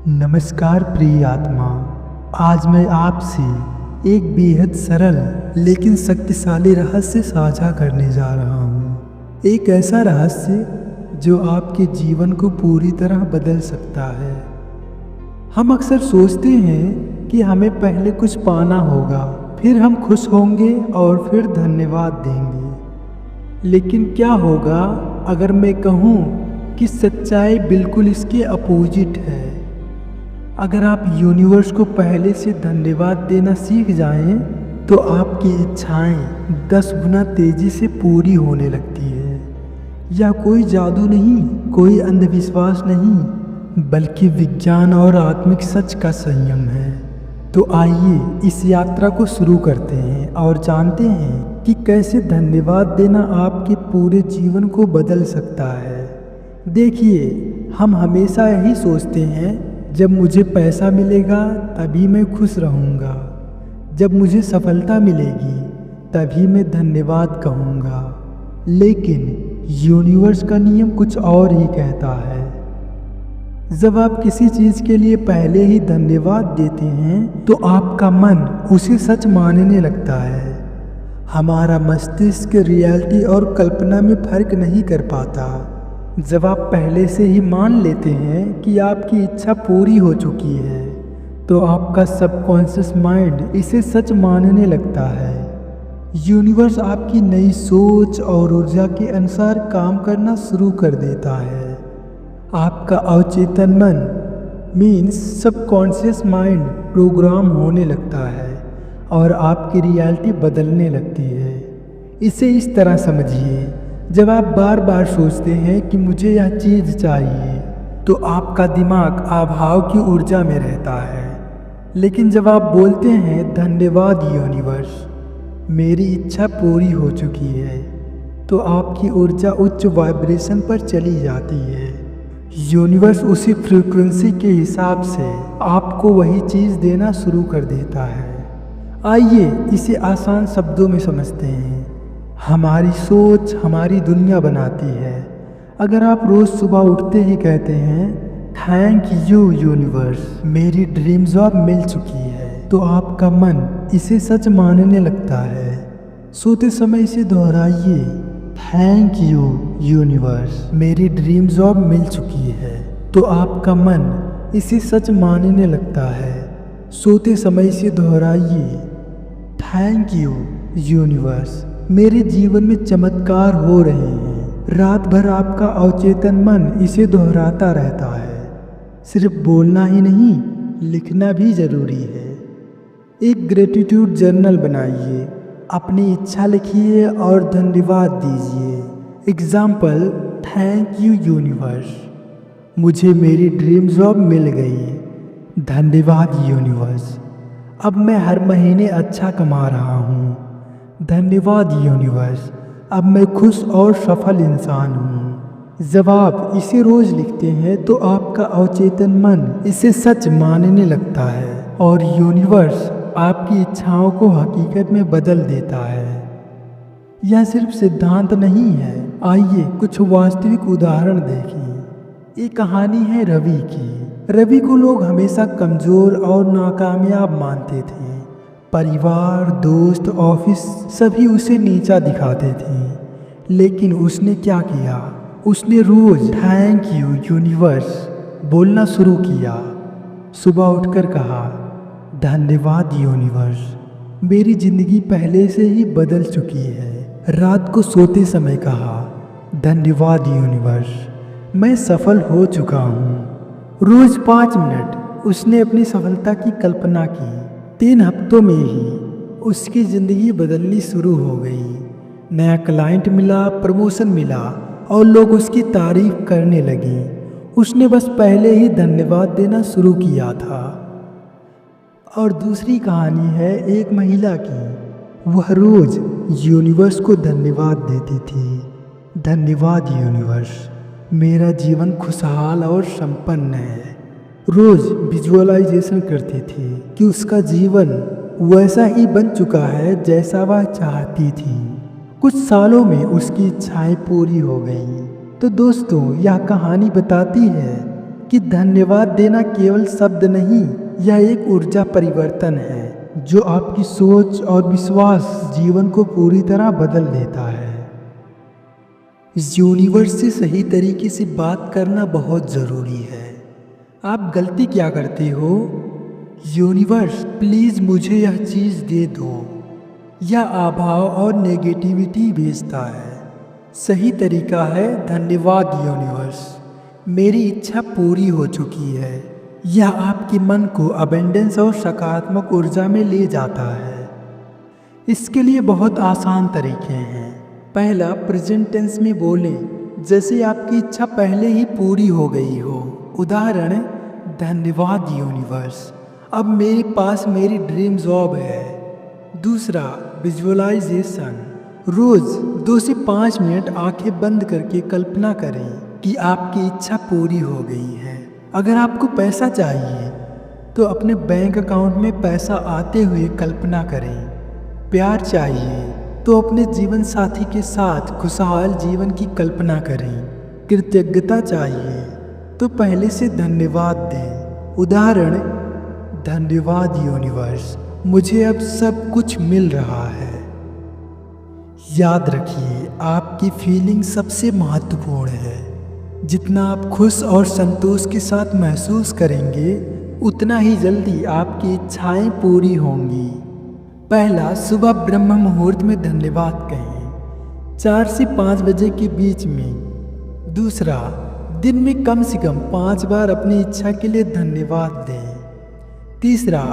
नमस्कार प्रिय आत्मा। आज मैं आपसे एक बेहद सरल लेकिन शक्तिशाली रहस्य साझा करने जा रहा हूँ। एक ऐसा रहस्य जो आपके जीवन को पूरी तरह बदल सकता है। हम अक्सर सोचते हैं कि हमें पहले कुछ पाना होगा, फिर हम खुश होंगे और फिर धन्यवाद देंगे। लेकिन क्या होगा अगर मैं कहूँ कि सच्चाई बिल्कुल इसके अपोजिट है। अगर आप यूनिवर्स को पहले से धन्यवाद देना सीख जाएं, तो आपकी इच्छाएं 10 गुना तेजी से पूरी होने लगती है। यह कोई जादू नहीं, कोई अंधविश्वास नहीं, बल्कि विज्ञान और आत्मिक सच का संयम है। तो आइए इस यात्रा को शुरू करते हैं और जानते हैं कि कैसे धन्यवाद देना आपके पूरे जीवन को बदल सकता है। देखिए, हम हमेशा यही सोचते हैं, जब मुझे पैसा मिलेगा तभी मैं खुश रहूँगा, जब मुझे सफलता मिलेगी तभी मैं धन्यवाद कहूँगा। लेकिन यूनिवर्स का नियम कुछ और ही कहता है। जब आप किसी चीज़ के लिए पहले ही धन्यवाद देते हैं तो आपका मन उसे सच मानने लगता है। हमारा मस्तिष्क रियलिटी और कल्पना में फर्क नहीं कर पाता। जब आप पहले से ही मान लेते हैं कि आपकी इच्छा पूरी हो चुकी है, तो आपका सबकॉन्शियस माइंड इसे सच मानने लगता है। यूनिवर्स आपकी नई सोच और ऊर्जा के अनुसार काम करना शुरू कर देता है। आपका अवचेतन मन मीन्स सबकॉन्शियस माइंड प्रोग्राम होने लगता है और आपकी रियलिटी बदलने लगती है। इसे इस तरह समझिए, जब आप बार बार सोचते हैं कि मुझे यह चीज़ चाहिए, तो आपका दिमाग अभाव की ऊर्जा में रहता है। लेकिन जब आप बोलते हैं धन्यवाद यूनिवर्स, मेरी इच्छा पूरी हो चुकी है, तो आपकी ऊर्जा उच्च वाइब्रेशन पर चली जाती है। यूनिवर्स उसी फ्रीक्वेंसी के हिसाब से आपको वही चीज़ देना शुरू कर देता है। आइए इसे आसान शब्दों में समझते हैं। हमारी सोच हमारी दुनिया बनाती है। अगर आप रोज़ सुबह उठते ही कहते हैं थैंक यू यूनिवर्स, मेरी ड्रीम जॉब मिल चुकी है, तो आपका मन इसे सच मानने लगता है। सोते समय इसे दोहराइए, थैंक यू यूनिवर्स, मेरी ड्रीम जॉब मिल चुकी है, तो आपका मन इसे सच मानने लगता है। सोते समय इसे दोहराइए, थैंक यू यूनिवर्स, मेरे जीवन में चमत्कार हो रहे हैं। रात भर आपका अवचेतन मन इसे दोहराता रहता है। सिर्फ बोलना ही नहीं, लिखना भी ज़रूरी है। एक ग्रेटिट्यूड जर्नल बनाइए, अपनी इच्छा लिखिए और धन्यवाद दीजिए। एग्जाम्पल, थैंक यू यूनिवर्स, मुझे मेरी ड्रीम जॉब मिल गई। धन्यवाद यूनिवर्स, अब मैं हर महीने अच्छा कमा रहा हूँ। धन्यवाद यूनिवर्स, अब मैं खुश और सफल इंसान हूँ। जब आप इसे रोज़ लिखते हैं तो आपका अवचेतन मन इसे सच मानने लगता है और यूनिवर्स आपकी इच्छाओं को हकीकत में बदल देता है। यह सिर्फ सिद्धांत नहीं है। आइए कुछ वास्तविक उदाहरण देखें। ये कहानी है रवि की। रवि को लोग हमेशा कमज़ोर और नाकामयाब मानते थे। परिवार, दोस्त, ऑफिस सभी उसे नीचा दिखाते थे। लेकिन उसने क्या किया? उसने रोज़ थैंक यू यूनिवर्स बोलना शुरू किया। सुबह उठकर कहा, धन्यवाद यूनिवर्स, मेरी ज़िंदगी पहले से ही बदल चुकी है। रात को सोते समय कहा, धन्यवाद यूनिवर्स, मैं सफल हो चुका हूँ। रोज़ 5 मिनट उसने अपनी सफलता की कल्पना की। 3 हफ्तों में ही उसकी ज़िंदगी बदलनी शुरू हो गई। नया क्लाइंट मिला, प्रमोशन मिला और लोग उसकी तारीफ करने लगे। उसने बस पहले ही धन्यवाद देना शुरू किया था। और दूसरी कहानी है एक महिला की। वह रोज़ यूनिवर्स को धन्यवाद देती थी। धन्यवाद यूनिवर्स, मेरा जीवन खुशहाल और संपन्न है। रोज़ विजुअलाइजेशन करती थी कि उसका जीवन वैसा ही बन चुका है जैसा वह चाहती थी। कुछ सालों में उसकी इच्छाएं पूरी हो गईं। तो दोस्तों, यह कहानी बताती है कि धन्यवाद देना केवल शब्द नहीं, यह एक ऊर्जा परिवर्तन है जो आपकी सोच और विश्वास जीवन को पूरी तरह बदल देता है। इस यूनिवर्स से सही तरीके से बात करना बहुत ज़रूरी है। आप गलती क्या करते हो? यूनिवर्स प्लीज़ मुझे यह चीज़ दे दो, यह अभाव और नेगेटिविटी भेजता है। सही तरीका है धन्यवाद यूनिवर्स, मेरी इच्छा पूरी हो चुकी है। यह आपके मन को अबेंडेंस और सकारात्मक ऊर्जा में ले जाता है। इसके लिए बहुत आसान तरीके हैं। पहला, प्रेजेंट टेंस में बोलें जैसे आपकी इच्छा पहले ही पूरी हो गई हो। उदाहरण, धन्यवाद यूनिवर्स, अब मेरे पास मेरी ड्रीम जॉब है। दूसरा, विजुअलाइजेशन, रोज़ 2 से 5 मिनट आंखें बंद करके कल्पना करें कि आपकी इच्छा पूरी हो गई है। अगर आपको पैसा चाहिए तो अपने बैंक अकाउंट में पैसा आते हुए कल्पना करें। प्यार चाहिए तो अपने जीवन साथी के साथ खुशहाल जीवन की कल्पना करें। कृतज्ञता चाहिए तो पहले से धन्यवाद दें। उदाहरण, धन्यवाद यूनिवर्स, मुझे अब सब कुछ मिल रहा है। याद रखिए, आपकी फीलिंग सबसे महत्वपूर्ण है। जितना आप खुश और संतोष के साथ महसूस करेंगे, उतना ही जल्दी आपकी इच्छाएं पूरी होंगी। पहला, सुबह ब्रह्म मुहूर्त में धन्यवाद कहें, 4 से 5 बजे के बीच में। दूसरा, दिन में कम से कम 5 बार अपनी इच्छा के लिए धन्यवाद दें। तीसरा,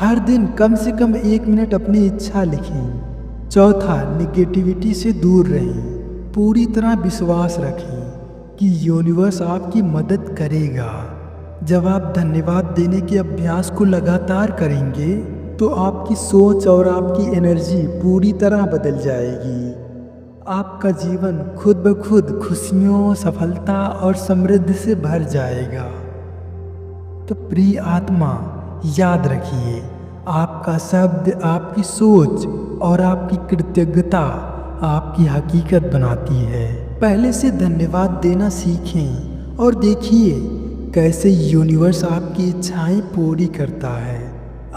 हर दिन कम से कम 1 मिनट अपनी इच्छा लिखें। चौथा, निगेटिविटी से दूर रहें। पूरी तरह विश्वास रखें कि यूनिवर्स आपकी मदद करेगा। जब आप धन्यवाद देने के अभ्यास को लगातार करेंगे तो आपकी सोच और आपकी एनर्जी पूरी तरह बदल जाएगी। आपका जीवन खुद ब खुद खुशियों, सफलता और समृद्धि से भर जाएगा। तो प्रिय आत्मा, याद रखिए, आपका शब्द, आपकी सोच और आपकी कृतज्ञता आपकी हकीकत बनाती है। पहले से धन्यवाद देना सीखें और देखिए कैसे यूनिवर्स आपकी इच्छाएं पूरी करता है।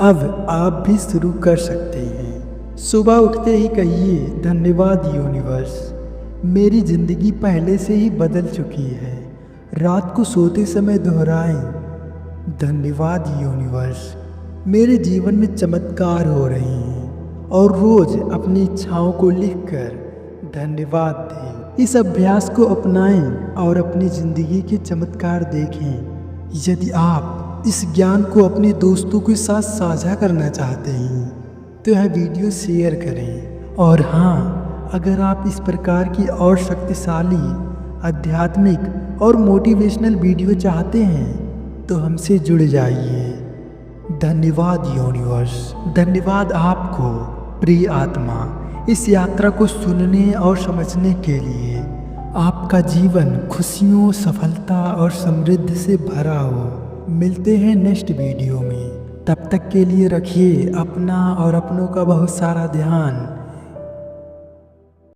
अब आप भी शुरू कर सकते हैं। सुबह उठते ही कहिए, धन्यवाद यूनिवर्स, मेरी ज़िंदगी पहले से ही बदल चुकी है। रात को सोते समय दोहराएं, धन्यवाद यूनिवर्स, मेरे जीवन में चमत्कार हो रहे हैं। और रोज़ अपनी इच्छाओं को लिखकर धन्यवाद दें। इस अभ्यास को अपनाएं और अपनी ज़िंदगी के चमत्कार देखें। यदि आप इस ज्ञान को अपने दोस्तों के साथ साझा करना चाहते हैं तो यह वीडियो शेयर करें। और हाँ, अगर आप इस प्रकार की और शक्तिशाली, आध्यात्मिक और मोटिवेशनल वीडियो चाहते हैं तो हमसे जुड़ जाइए। धन्यवाद यूनिवर्स, धन्यवाद आपको प्रिय आत्मा, इस यात्रा को सुनने और समझने के लिए। आपका जीवन खुशियों, सफलता और समृद्धि से भरा हो। मिलते हैं नेक्स्ट वीडियो में। तब तक के लिए रखिए अपना और अपनों का बहुत सारा ध्यान।